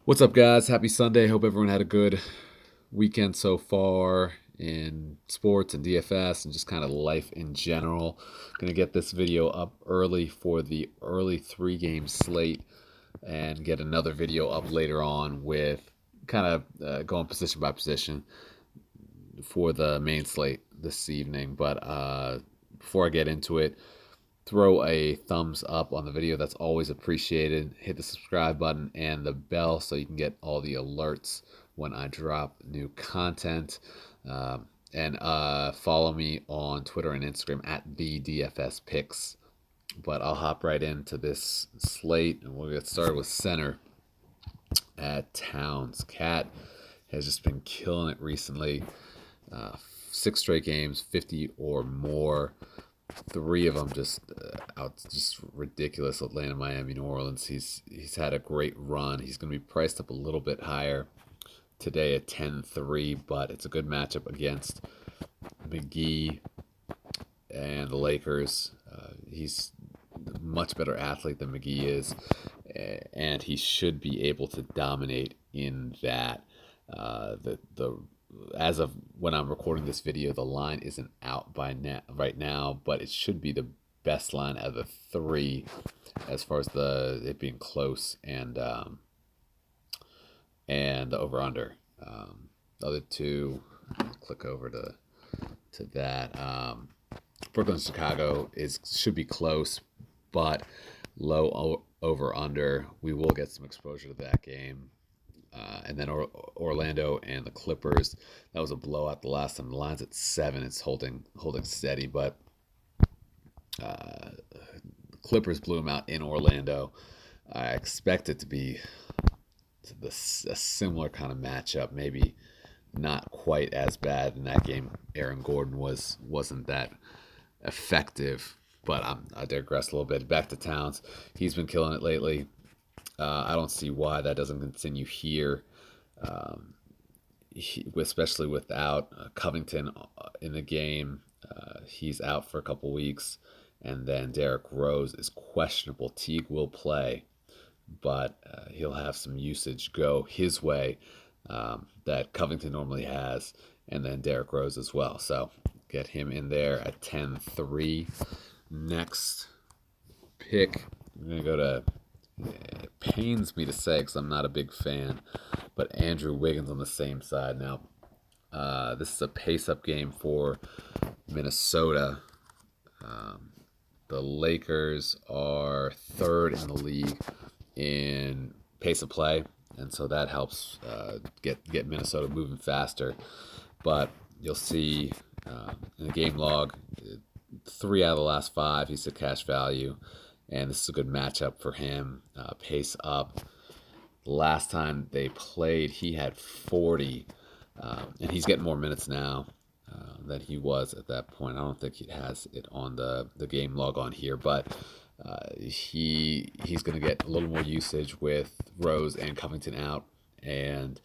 What's up, guys? Happy Sunday. Hope everyone had a good weekend so far in sports and DFS and just kind of life in general. Gonna get this video up early for the early three-game slate and get another video up later on with kind of going position by position for the main slate this evening. But before I get into it, throw a thumbs up on the video. That's always appreciated. Hit the subscribe button and the bell so you can get all the alerts when I drop new content. And follow me on Twitter and Instagram at the DFS Picks. But I'll hop right into this slate and we'll get started with center at Towns. Cat has just been killing it recently. Uh, 6 straight games, 50 or more. Three of them just ridiculous. Atlanta, Miami, New Orleans. He's had a great run. He's going to be priced up a little bit higher today at 10-3, but it's a good matchup against McGee and the Lakers. He's a much better athlete than McGee is, and he should be able to dominate in that. The As of when I'm recording this video, the line isn't out right now, but it should be the best line out of the three as far as it being close and the over under. The other two, I'll click over to that. Brooklyn Chicago should be close, but low over under. We will get some exposure to that game. And then Orlando and the Clippers. That was a blowout the last time. The line's at 7. It's holding steady, but the Clippers blew them out in Orlando. I expect it to be a similar kind of matchup. Maybe not quite as bad in that game. Aaron Gordon wasn't that effective, but I digress a little bit. Back to Towns. He's been killing it lately. I don't see why that doesn't continue here, especially without Covington in the game. He's out for a couple weeks, and then Derrick Rose is questionable. Teague will play, but he'll have some usage go his way that Covington normally has, and then Derrick Rose as well. So get him in there at 10-3. Next pick, I'm going to go to, it pains me to say because I'm not a big fan, but Andrew Wiggins on the same side. Now, this is a pace-up game for Minnesota. The Lakers are third in the league in pace of play, and so that helps get Minnesota moving faster. But you'll see in the game log, 3 out of the last 5, he's a cash value, and this is a good matchup for him. Pace up. Last time they played, he had 40, and he's getting more minutes now than he was at that point. I don't think he has it on the game log on here, but he's going to get a little more usage with Rose and Covington out, and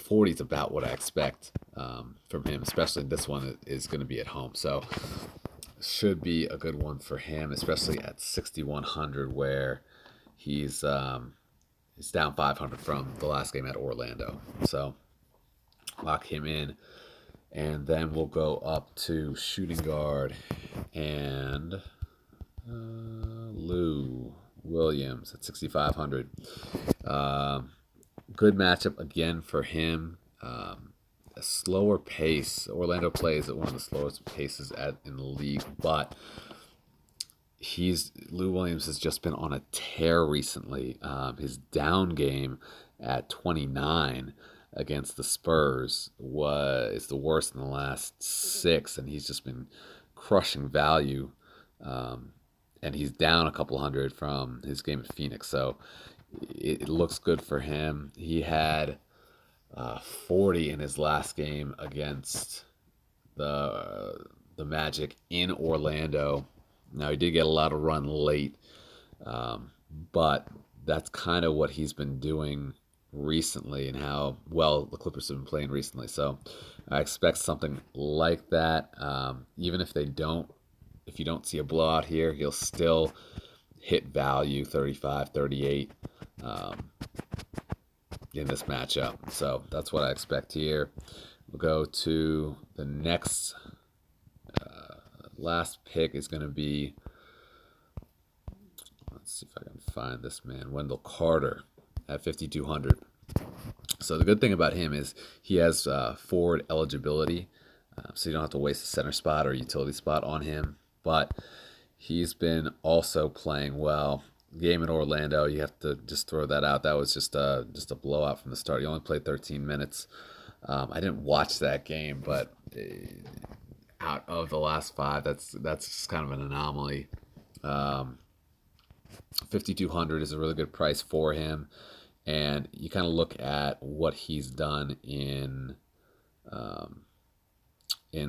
40 is about what I expect from him, especially this one is going to be at home. So should be a good one for him, especially at 6,100 where he's down 500 from the last game at Orlando. So lock him in. And then we'll go up to shooting guard and Lou Williams at 6,500. Good matchup again for him. A slower pace. Orlando plays at one of the slowest paces in the league, but Lou Williams has just been on a tear recently. His down game at 29 against the Spurs is the worst in the last 6, and he's just been crushing value. And he's down a couple hundred from his game at Phoenix, so it looks good for him. He had 40 in his last game against the Magic in Orlando. Now, he did get a lot of run late, but that's kind of what he's been doing recently and how well the Clippers have been playing recently. So I expect something like that. Even if you don't see a blowout here, he'll still hit value 35, 38 in this matchup. So that's what I expect here. We'll go to the next last pick is going to be, let's see if I can find this man, Wendell Carter at 5,200. So the good thing about him is he has forward eligibility, so you don't have to waste a center spot or utility spot on him. But he's been also playing well. Game in Orlando, you have to just throw that out. That was just a blowout from the start. He only played 13 minutes. I didn't watch that game, but out of the last five, that's just kind of an anomaly. 5,200 is a really good price for him, and you kind of look at what he's done in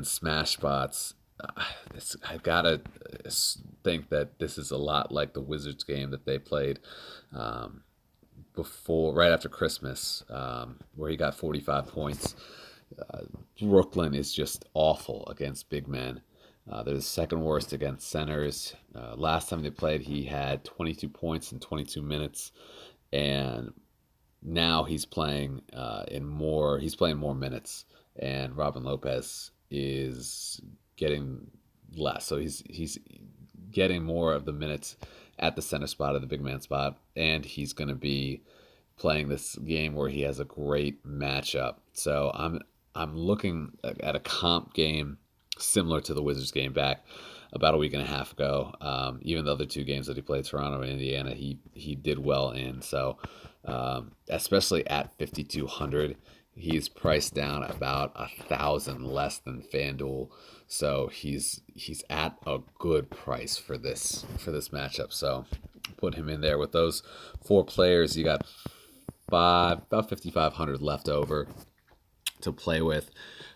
smash spots. I gotta think that this is a lot like the Wizards game that they played right after Christmas, where he got 45 points. Brooklyn is just awful against big men. They're the second worst against centers. Last time they played, he had 22 points in 22 minutes, and now he's playing He's playing more minutes, and Robin Lopez is getting less. So he's getting more of the minutes at the center spot, at the big man spot, and he's going to be playing this game where he has a great matchup. So I'm looking at a comp game similar to the Wizards game back about a week and a half ago. Even the other two games that he played, Toronto and Indiana, he did well in. So especially at 5,200, he's priced down about 1,000 less than FanDuel. So he's at a good price for this matchup. So put him in there with those four players. You got about 5,500 left over to play with.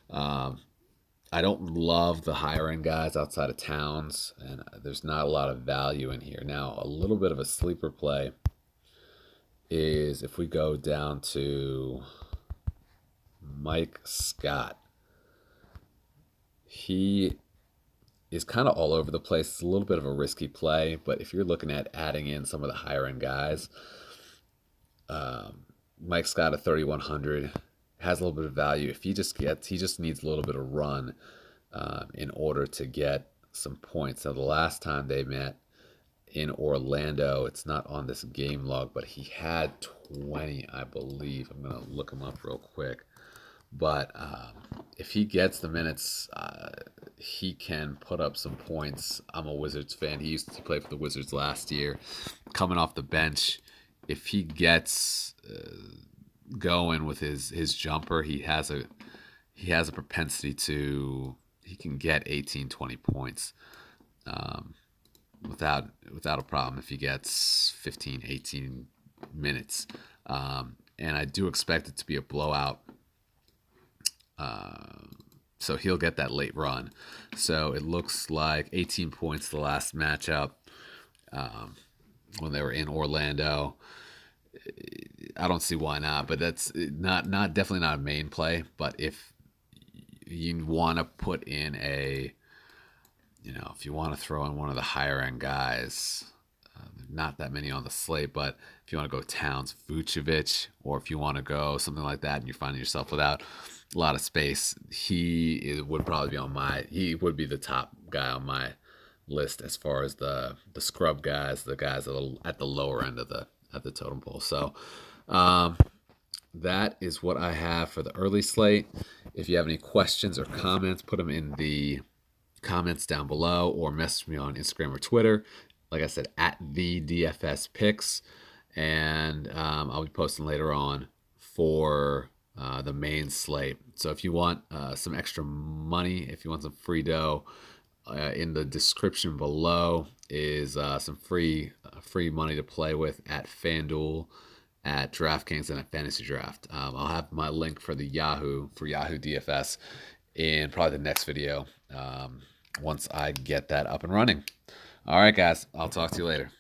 I don't love the higher end guys outside of Towns, and there's not a lot of value in here. Now, a little bit of a sleeper play is if we go down to Mike Scott. He is kind of all over the place. It's a little bit of a risky play, but if you're looking at adding in some of the higher end guys, Mike Scott at 3,100 has a little bit of value. If he just needs a little bit of run in order to get some points. Now, the last time they met in Orlando, it's not on this game log, but he had 20, I believe. I'm going to look him up real quick. But if he gets the minutes, he can put up some points. I'm a Wizards fan. He used to play for the Wizards last year. Coming off the bench, if he gets going with his jumper, he has a propensity to, he can get 18, 20 points without a problem if he gets 15, 18 minutes. And I do expect it to be a blowout. So he'll get that late run. So it looks like 18 points the last matchup when they were in Orlando. I don't see why not, but that's definitely not a main play. But if you want to put in if you want to throw in one of the higher end guys, not that many on the slate, but if you want to go Towns, Vucevic, or if you want to go something like that and you're finding yourself without a lot of space, would probably be he would be the top guy on my list as far as the scrub guys, the guys at the lower end of the totem pole. So that is what I have for the early slate. If you have any questions or comments, put them in the comments down below or message me on Instagram or Twitter. Like I said, at the DFS picks, and I'll be posting later on for the main slate. So if you want some extra money, if you want some free dough, in the description below is some free money to play with at FanDuel, at DraftKings, and at Fantasy Draft. I'll have my link for Yahoo DFS in probably the next video once I get that up and running. All right, guys, I'll talk to you later.